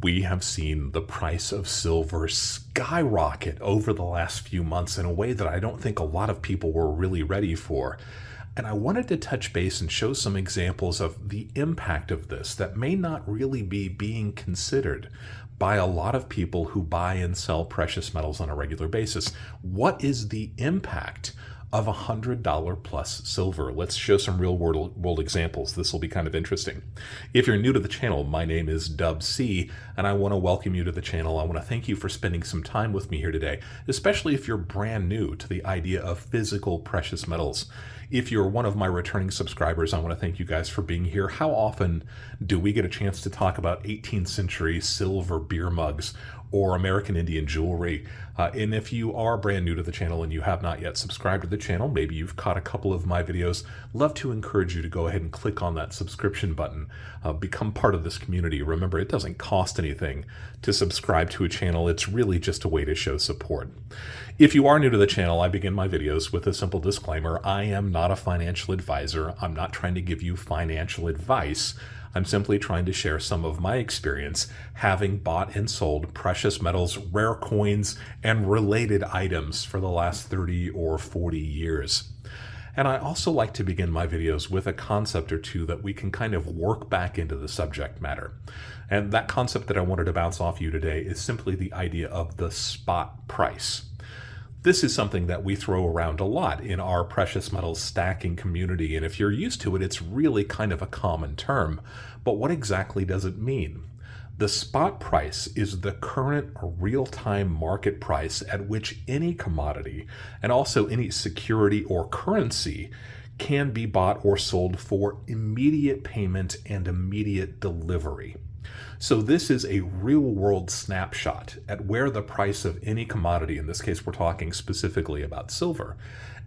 We have seen the price of silver skyrocket over the last few months in a way that I don't think a lot of people were really ready for. And I wanted to touch base and show some examples of the impact of this that may not really be being considered by a lot of people who buy and sell precious metals on a regular basis. What is the impact of $100 plus silver? Let's show some real world examples. This will be kind of interesting. If you're new to the channel, my name is Dub C, and I want to welcome you to the channel. I want to thank you for spending some time with me here today, especially if you're brand new to the idea of physical precious metals. If you're one of my returning subscribers, I want to thank you guys for being here. How often do we get a chance to talk about 18th century silver beer mugs or American Indian jewelry? And if you are brand new to the channel and you have not yet subscribed to the channel, maybe you've caught a couple of my videos, love to encourage you to go ahead and click on that subscription button. Become part of this community. Remember, it doesn't cost anything to subscribe to a channel. It's really just a way to show support. If you are new to the channel, I begin my videos with a simple disclaimer. I am not a financial advisor. I'm not trying to give you financial advice. I'm simply trying to share some of my experience having bought and sold precious metals, rare coins, and related items for the last 30 or 40 years. And I also like to begin my videos with a concept or two that we can kind of work back into the subject matter. And that concept that I wanted to bounce off you today is simply the idea of the spot price. This is something that we throw around a lot in our precious metals stacking community, and if you're used to it, it's really kind of a common term. But what exactly does it mean? The spot price is the current real-time market price at which any commodity, and also any security or currency, can be bought or sold for immediate payment and immediate delivery. So this is a real-world snapshot at where the price of any commodity, in this case we're talking specifically about silver,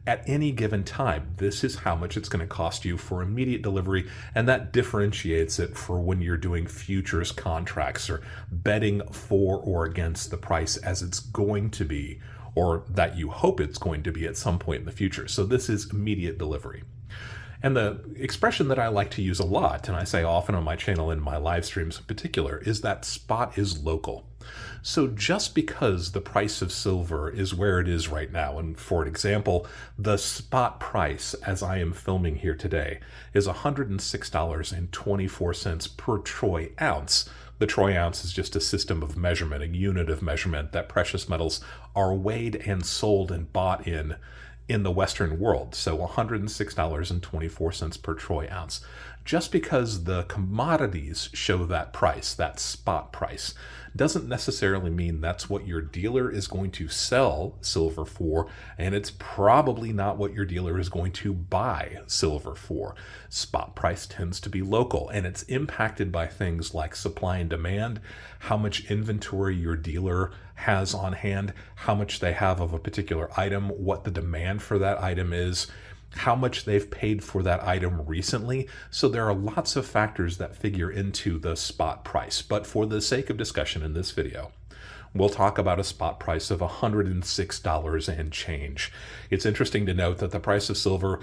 at any given time. This is how much it's going to cost you for immediate delivery, and that differentiates it for when you're doing futures contracts or betting for or against the price as it's going to be, or that you hope it's going to be at some point in the future. So this is immediate delivery. And the expression that I like to use a lot, and I say often on my channel and my live streams in particular, is that spot is local. So just because the price of silver is where it is right now, and for example, the spot price as I am filming here today is $106.24 per troy ounce. The troy ounce is just a system of measurement, a unit of measurement that precious metals are weighed and sold and bought in the Western world. So $106.24 per troy ounce. Just because the commodities show that price, that spot price, doesn't necessarily mean that's what your dealer is going to sell silver for, and it's probably not what your dealer is going to buy silver for. Spot price tends to be local, and it's impacted by things like supply and demand, how much inventory your dealer has on hand, how much they have of a particular item, what the demand for that item is, how much they've paid for that item recently. So there are lots of factors that figure into the spot price. But for the sake of discussion in this video, we'll talk about a spot price of $106 and change. It's interesting to note that the price of silver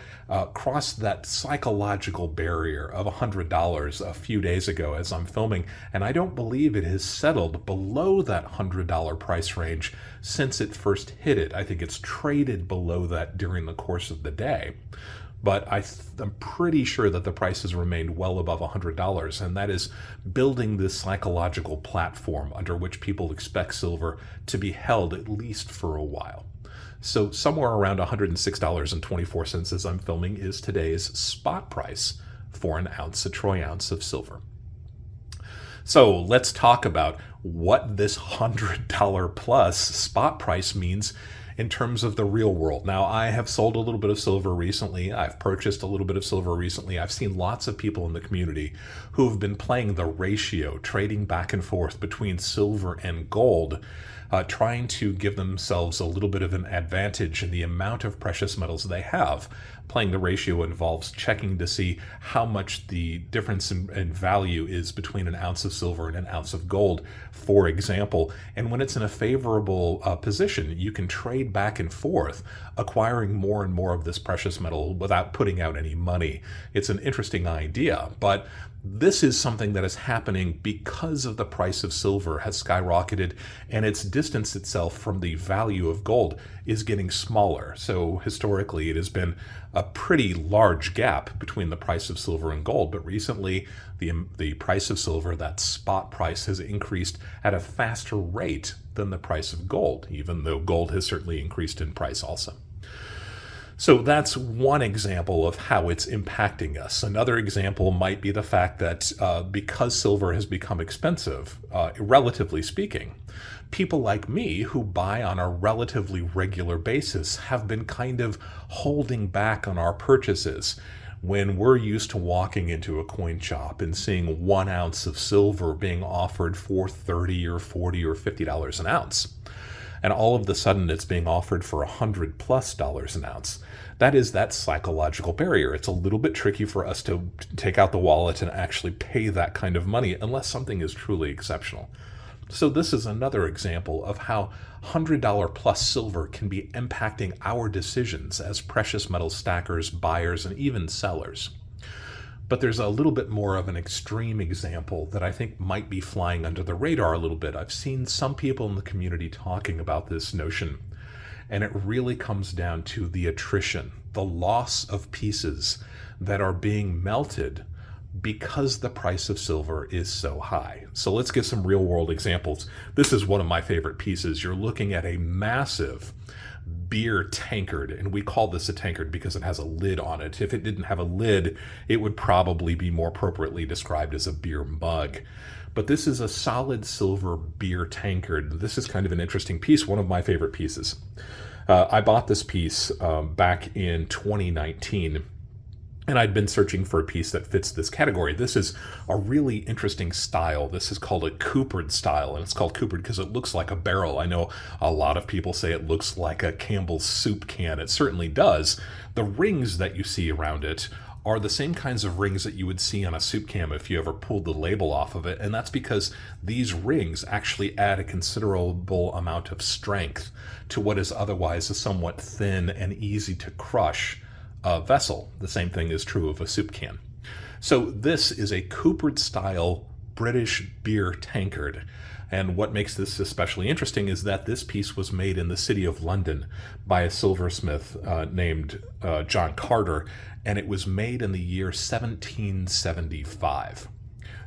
crossed that psychological barrier of $100 a few days ago as I'm filming, and I don't believe it has settled below that $100 price range since it first hit it. I think it's traded below that during the course of the day. But I'm pretty sure that the price has remained well above $100, and that is building this psychological platform under which people expect silver to be held at least for a while. So somewhere around $106.24 as I'm filming is today's spot price for an ounce, a troy ounce of silver. So let's talk about what this $100 plus spot price means in terms of the real world. Now, I have sold a little bit of silver recently. I've purchased a little bit of silver recently. I've seen lots of people in the community who have been playing the ratio, trading back and forth between silver and gold trying to give themselves a little bit of an advantage in the amount of precious metals they have. Playing the ratio involves checking to see how much the difference in value is between an ounce of silver and an ounce of gold, for example. And when it's in a favorable position, you can trade back and forth, acquiring more and more of this precious metal without putting out any money. It's an interesting idea, but this is something that is happening because of the price of silver has skyrocketed and its distance itself from the value of gold is getting smaller. So historically, it has been a pretty large gap between the price of silver and gold, but recently the price of silver, that spot price, has increased at a faster rate than the price of gold, even though gold has certainly increased in price also. So that's one example of how it's impacting us. Another example might be the fact that because silver has become expensive, relatively speaking, people like me who buy on a relatively regular basis have been kind of holding back on our purchases. When we're used to walking into a coin shop and seeing 1 ounce of silver being offered for $30 or $40 or $50 an ounce, and all of a sudden it's being offered for $100+ an ounce. That is that psychological barrier. It's a little bit tricky for us to take out the wallet and actually pay that kind of money unless something is truly exceptional. So this is another example of how $100+ silver can be impacting our decisions as precious metal stackers, buyers, and even sellers. But there's a little bit more of an extreme example that I think might be flying under the radar a little bit. I've seen some people in the community talking about this notion, and it really comes down to the attrition, the loss of pieces that are being melted because the price of silver is so high. So let's get some real world examples. This is one of my favorite pieces. You're looking at a massive beer tankard, and we call this a tankard because it has a lid on it. If it didn't have a lid, it would probably be more appropriately described as a beer mug. But this is a solid silver beer tankard. This is kind of an interesting piece, one of my favorite pieces. I bought this piece back in 2019, and I'd been searching for a piece that fits this category. This is a really interesting style. This is called a coopered style, and it's called coopered because it looks like a barrel. I know a lot of people say it looks like a Campbell's soup can. It certainly does. The rings that you see around it are the same kinds of rings that you would see on a soup can if you ever pulled the label off of it, and that's because these rings actually add a considerable amount of strength to what is otherwise a somewhat thin and easy to crush vessel. The same thing is true of a soup can. So this is a coopered style British beer tankard. And what makes this especially interesting is that this piece was made in the city of London by a silversmith named John Carter, and it was made in the year 1775.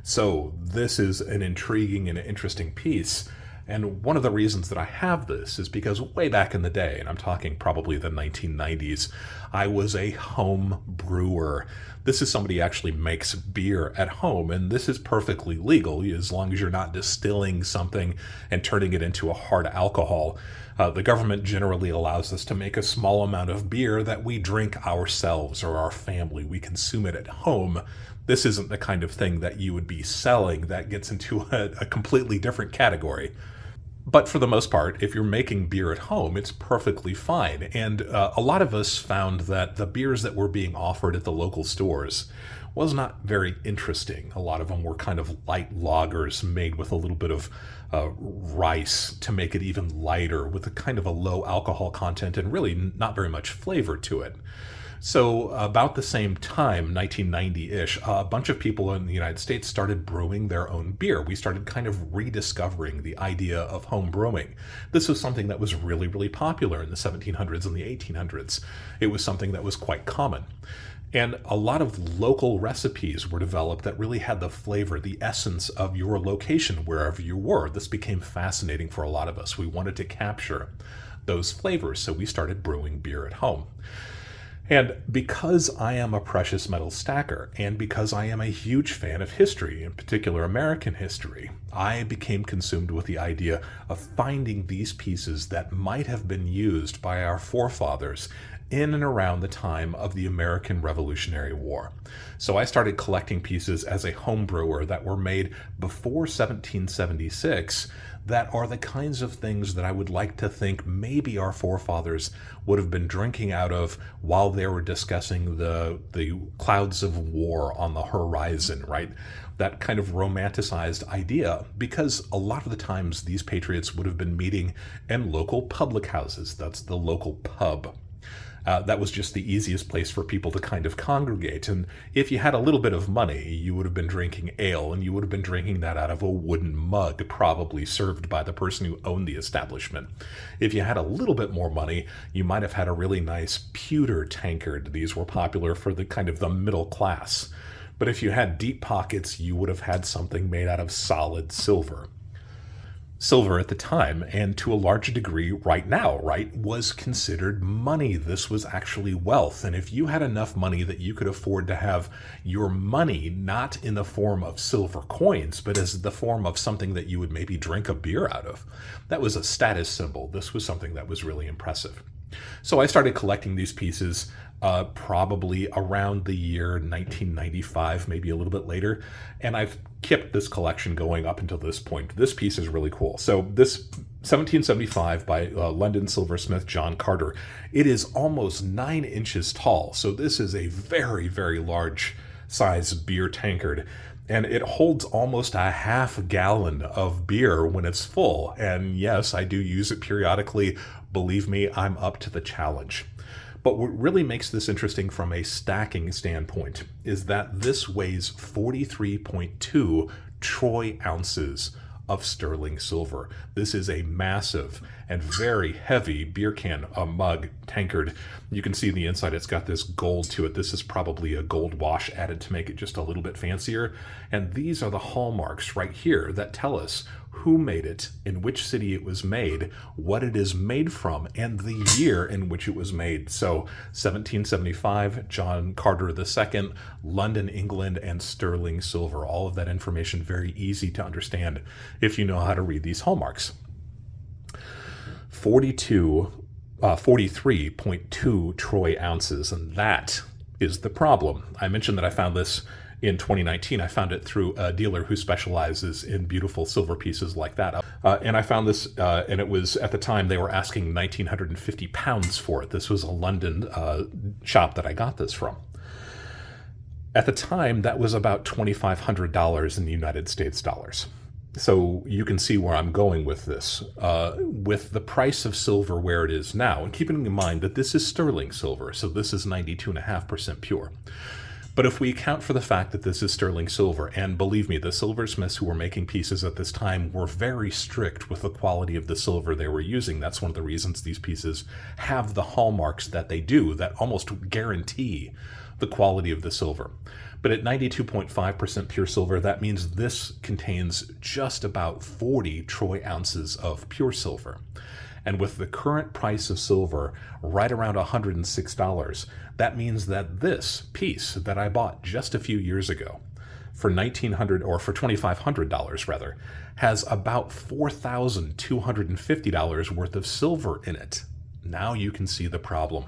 So this is an intriguing and interesting piece. And one of the reasons that I have this is because way back in the day, and I'm talking probably the 1990s, I was a home brewer. This is somebody who actually makes beer at home, and this is perfectly legal as long as you're not distilling something and turning it into a hard alcohol. The government generally allows us to make a small amount of beer that we drink ourselves or our family. We consume it at home. This isn't the kind of thing that you would be selling. That gets into a completely different category. But for the most part, if you're making beer at home, it's perfectly fine. And a lot of us found that the beers that were being offered at the local stores was not very interesting. A lot of them were kind of light lagers made with a little bit of rice to make it even lighter, with a kind of a low alcohol content and really not very much flavor to it. So about the same time, 1990-ish, a bunch of people in the United States started brewing their own beer. We started kind of rediscovering the idea of home brewing. This was something that was really, really popular in the 1700s and the 1800s. It was something that was quite common. And a lot of local recipes were developed that really had the flavor, the essence of your location, wherever you were. This became fascinating for a lot of us. We wanted to capture those flavors, so we started brewing beer at home. And because I am a precious metal stacker, and because I am a huge fan of history, in particular American history, I became consumed with the idea of finding these pieces that might have been used by our forefathers in and around the time of the American Revolutionary War. So I started collecting pieces as a home brewer that were made before 1776 that are the kinds of things that I would like to think maybe our forefathers would have been drinking out of while they were discussing the clouds of war on the horizon, right? That kind of romanticized idea, because a lot of the times these patriots would have been meeting in local public houses. That's the local pub. That was just the easiest place for people to kind of congregate. And if you had a little bit of money, you would have been drinking ale, and you would have been drinking that out of a wooden mug, probably served by the person who owned the establishment. If you had a little bit more money, you might have had a really nice pewter tankard. These were popular for the kind of the middle class. But if you had deep pockets, you would have had something made out of solid silver. Silver at the time, and to a large degree right now, right, was considered money. This was actually wealth. And if you had enough money that you could afford to have your money not in the form of silver coins, but as the form of something that you would maybe drink a beer out of, that was a status symbol. This was something that was really impressive. So I started collecting these pieces probably around the year 1995, maybe a little bit later. And I've kept this collection going up until this point. This piece is really cool. So this 1775 by London silversmith John Carter, it is almost 9 inches tall. So this is a very, very large size beer tankard. And it holds almost a half gallon of beer when it's full. And yes, I do use it periodically. Believe me, I'm up to the challenge. But what really makes this interesting from a stacking standpoint is that this weighs 43.2 troy ounces of sterling silver. This is a massive and very heavy beer can, a mug, tankard. You can see the inside, it's got this gold to it. This is probably a gold wash added to make it just a little bit fancier. And these are the hallmarks right here that tell us who made it, in which city it was made, what it is made from, and the year in which it was made. So 1775, John Carter II, London, England, and sterling silver. All of that information very easy to understand if you know how to read these hallmarks. 43.2 troy ounces, and that is the problem. I mentioned that I found this in 2019. I found it through a dealer who specializes in beautiful silver pieces like that. And I found this, and it was, at the time, they were asking 1,950 pounds for it. This was a London shop that I got this from. At the time, that was about $2,500 in the United States dollars. So you can see where I'm going with this. With the price of silver where it is now, and keeping in mind that this is sterling silver, so this is 92.5% pure. But if we account for the fact that this is sterling silver, and believe me, the silversmiths who were making pieces at this time were very strict with the quality of the silver they were using. That's one of the reasons these pieces have the hallmarks that they do, that almost guarantee the quality of the silver. But at 92.5% pure silver, that means this contains just about 40 troy ounces of pure silver. And with the current price of silver right around $106, that means that this piece that I bought just a few years ago for $1,900 or for $2,500 rather, has about $4,250 worth of silver in it. Now you can see the problem.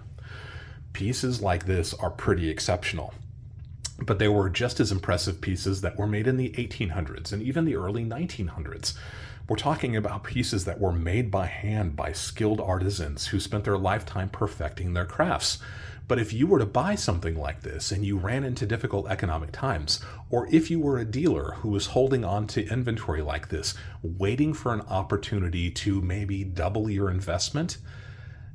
Pieces like this are pretty exceptional. But there were just as impressive pieces that were made in the 1800s and even the early 1900s. We're talking about pieces that were made by hand by skilled artisans who spent their lifetime perfecting their crafts. But if you were to buy something like this and you ran into difficult economic times, or if you were a dealer who was holding on to inventory like this, waiting for an opportunity to maybe double your investment,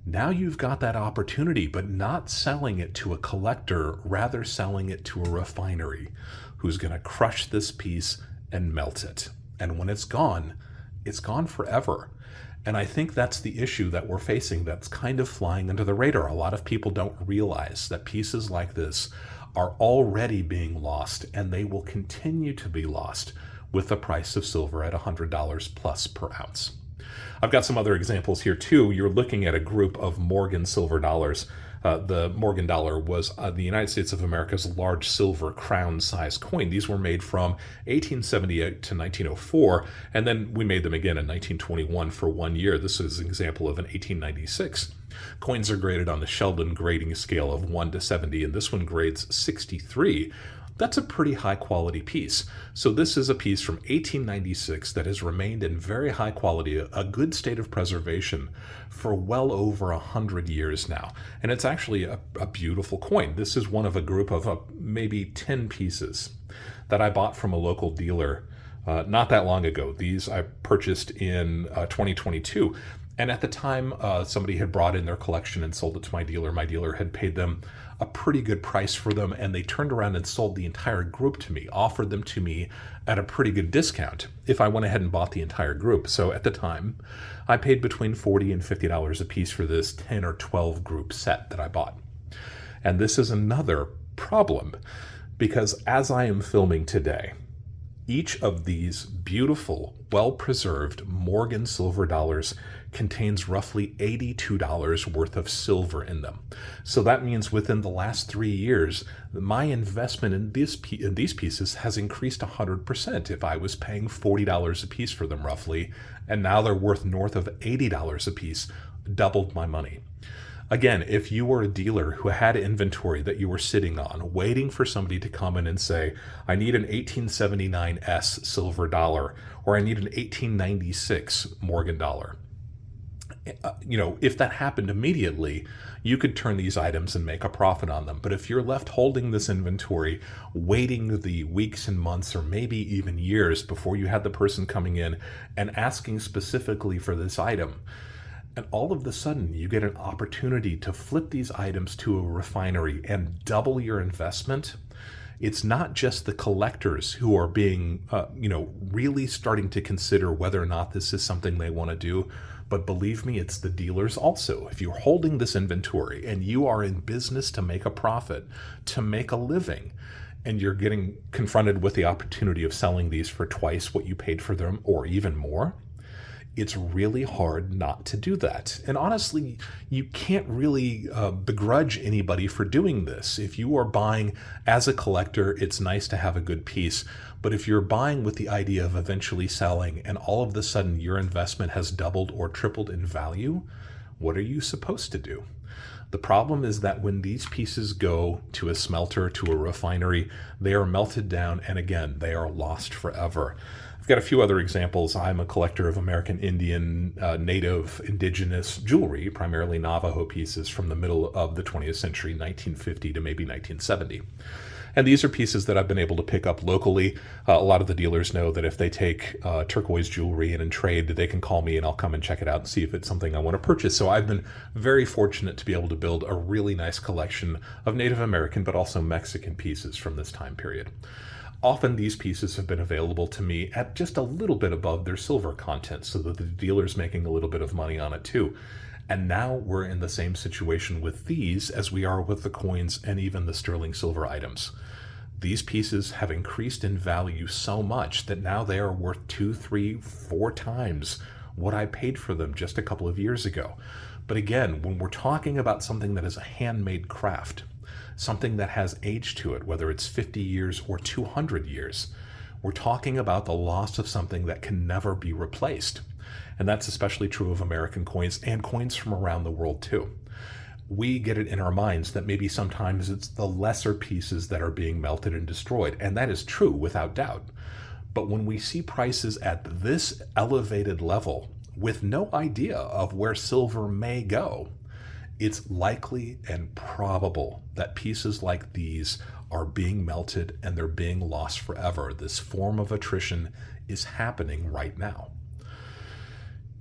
now you've got that opportunity, but not selling it to a collector, rather selling it to a refinery who's going to crush this piece and melt it. And when it's gone forever. And I think that's the issue that we're facing that's kind of flying under the radar. A lot of people don't realize that pieces like this are already being lost, and they will continue to be lost with the price of silver at $100 plus per ounce. I've got some other examples here too. You're looking at a group of Morgan silver dollars. The Morgan dollar was the United States of America's large silver crown-sized coin. These were made from 1878 to 1904, and then we made them again in 1921 for 1 year. This is an example of an 1896. Coins are graded on the Sheldon grading scale of 1 to 70, and this one grades 63. That's a pretty high quality piece. So this is a piece from 1896 that has remained in very high quality, a good state of preservation for well over 100 years now. And it's actually a beautiful coin. This is one of a group of maybe 10 pieces that I bought from a local dealer not that long ago. These I purchased in 2022. And at the time, somebody had brought in their collection and sold it to my dealer. My dealer had paid them a pretty good price for them, and they turned around and sold the entire group to me, offered them to me at a pretty good discount if I went ahead and bought the entire group. So at the time, I paid between $40 and $50 a piece for this 10 or 12 group set that I bought. And this is another problem, because as I am filming today, each of these beautiful, well-preserved Morgan silver dollars contains roughly $82 worth of silver in them. So that means within the last 3 years, my investment in these pieces has increased 100%. If I was paying $40 a piece for them roughly, and now they're worth north of $80 a piece, doubled my money. Again, if you were a dealer who had inventory that you were sitting on, waiting for somebody to come in and say, I need an 1879S silver dollar, or I need an 1896 Morgan dollar, if that happened immediately, you could turn these items and make a profit on them. But if you're left holding this inventory, waiting the weeks and months or maybe even years before you had the person coming in and asking specifically for this item, and all of a sudden you get an opportunity to flip these items to a refinery and double your investment, it's not just the collectors who are being, really starting to consider whether or not this is something they want to do. But believe me, it's the dealers also. If you're holding this inventory and you are in business to make a profit, to make a living, and you're getting confronted with the opportunity of selling these for twice what you paid for them or even more, it's really hard not to do that. And honestly, you can't really begrudge anybody for doing this. If you are buying as a collector, it's nice to have a good piece. But if you're buying with the idea of eventually selling and all of a sudden your investment has doubled or tripled in value, what are you supposed to do? The problem is that when these pieces go to a smelter, to a refinery, they are melted down, and again, they are lost forever. I've got a few other examples. I'm a collector of American Indian, native, indigenous jewelry, primarily Navajo pieces from the middle of the 20th century, 1950 to maybe 1970. And these are pieces that I've been able to pick up locally. A lot of the dealers know that if they take turquoise jewelry in trade, they can call me and I'll come and check it out and see if it's something I want to purchase. So I've been very fortunate to be able to build a really nice collection of Native American, but also Mexican pieces from this time period. Often these pieces have been available to me at just a little bit above their silver content, so that the dealer's making a little bit of money on it too. And now we're in the same situation with these as we are with the coins and even the sterling silver items. These pieces have increased in value so much that now they are worth 2, 3, 4 times what I paid for them just a couple of years ago. But again, when we're talking about something that is a handmade craft, something that has age to it, whether it's 50 years or 200 years, we're talking about the loss of something that can never be replaced. And that's especially true of American coins and coins from around the world too. We get it in our minds that maybe sometimes it's the lesser pieces that are being melted and destroyed, and that is true without doubt. But when we see prices at this elevated level with no idea of where silver may go, it's likely and probable that pieces like these are being melted and they're being lost forever. This form of attrition is happening right now.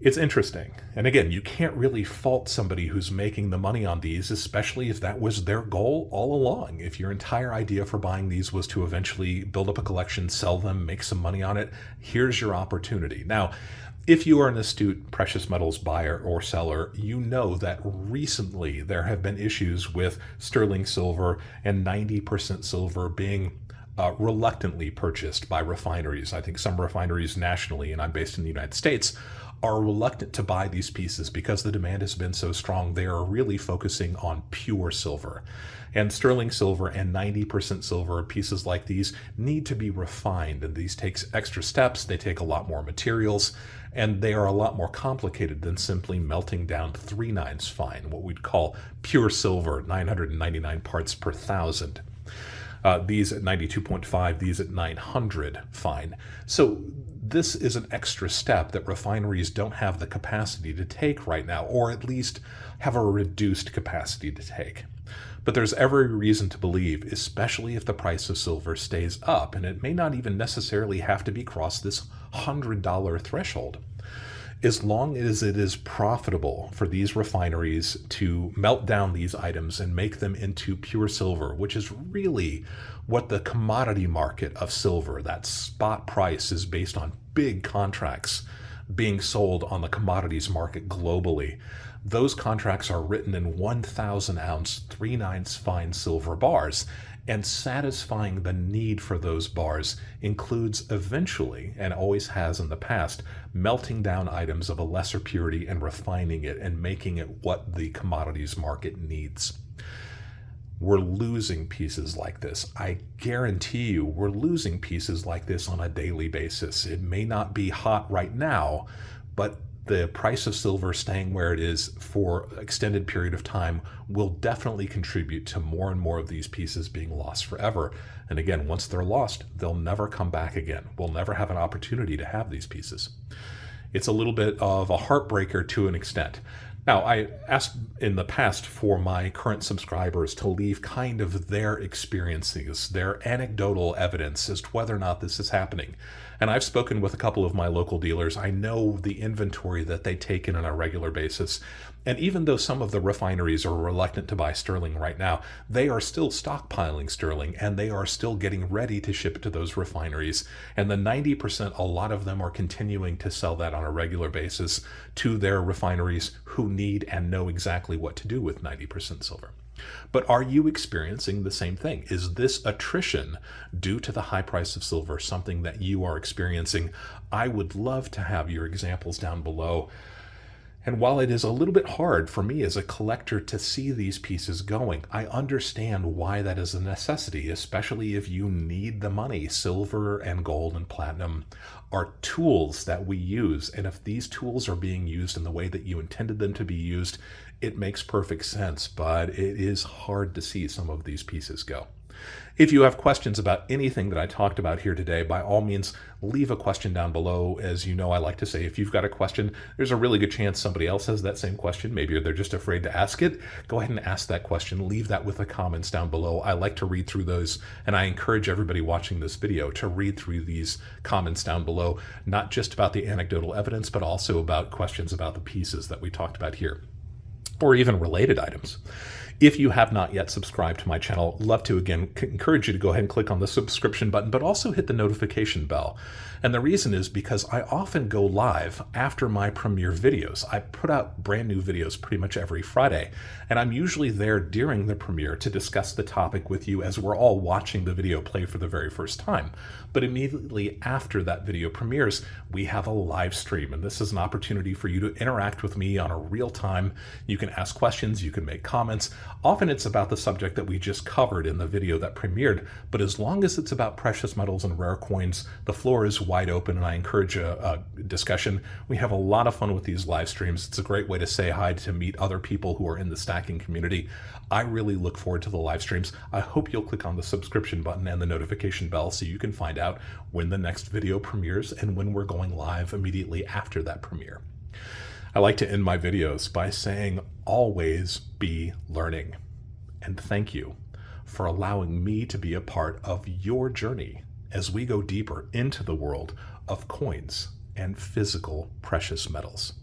It's interesting. And again, you can't really fault somebody who's making the money on these, especially if that was their goal all along. If your entire idea for buying these was to eventually build up a collection, sell them, make some money on it, here's your opportunity. Now, if you are an astute precious metals buyer or seller, you know that recently there have been issues with sterling silver and 90% silver being reluctantly purchased by refineries. I think some refineries nationally, and I'm based in the United States, are reluctant to buy these pieces because the demand has been so strong. They are really focusing on pure silver. And sterling silver and 90% silver pieces like these need to be refined. And these take extra steps. They take a lot more materials, and they are a lot more complicated than simply melting down 3/9 fine, what we'd call pure silver, 999 parts per thousand. These at 92.5, these at 900 fine. So this is an extra step that refineries don't have the capacity to take right now, or at least have a reduced capacity to take. But there's every reason to believe, especially if the price of silver stays up, and it may not even necessarily have to be crossed this $100 threshold. As long as it is profitable for these refineries to melt down these items and make them into pure silver, which is really what the commodity market of silver, that spot price, is based on big contracts being sold on the commodities market globally. Those contracts are written in 1,000 ounce 3/9 fine silver bars, and satisfying the need for those bars includes eventually, and always has in the past, melting down items of a lesser purity and refining it and making it what the commodities market needs. We're losing pieces like this. I guarantee you we're losing pieces like this on a daily basis. It may not be hot right now, but the price of silver staying where it is for an extended period of time will definitely contribute to more and more of these pieces being lost forever. And again, once they're lost, they'll never come back again. We'll never have an opportunity to have these pieces. It's a little bit of a heartbreaker to an extent. Now, I asked in the past for my current subscribers to leave kind of their experiences, their anecdotal evidence as to whether or not this is happening. And I've spoken with a couple of my local dealers. I know the inventory that they take in on a regular basis. And even though some of the refineries are reluctant to buy sterling right now, they are still stockpiling sterling, and they are still getting ready to ship it to those refineries. And the 90%, a lot of them are continuing to sell that on a regular basis to their refineries who need and know exactly what to do with 90% silver. But are you experiencing the same thing? Is this attrition due to the high price of silver something that you are experiencing? I would love to have your examples down below. And while it is a little bit hard for me as a collector to see these pieces going, I understand why that is a necessity, especially if you need the money. Silver and gold and platinum are tools that we use. And if these tools are being used in the way that you intended them to be used, it makes perfect sense, but it is hard to see some of these pieces go. If you have questions about anything that I talked about here today, by all means, leave a question down below. As you know, I like to say, if you've got a question, there's a really good chance somebody else has that same question. Maybe they're just afraid to ask it. Go ahead and ask that question. Leave that with the comments down below. I like to read through those, and I encourage everybody watching this video to read through these comments down below, not just about the anecdotal evidence, but also about questions about the pieces that we talked about here, or even related items. If you have not yet subscribed to my channel, love to again encourage you to go ahead and click on the subscription button, but also hit the notification bell. And the reason is because I often go live after my premiere videos. I put out brand new videos pretty much every Friday, and I'm usually there during the premiere to discuss the topic with you as we're all watching the video play for the very first time. But immediately after that video premieres, we have a live stream, and this is an opportunity for you to interact with me on a real time. You can ask questions, you can make comments. Often it's about the subject that we just covered in the video that premiered, but as long as it's about precious metals and rare coins, the floor is wide open, and I encourage a discussion. We have a lot of fun with these live streams. It's a great way to say hi, to meet other people who are in the stacking community. I really look forward to the live streams. I hope you'll click on the subscription button and the notification bell so you can find out when the next video premieres and when we're going live immediately after that premiere. I like to end my videos by saying, always be learning. And thank you for allowing me to be a part of your journey as we go deeper into the world of coins and physical precious metals.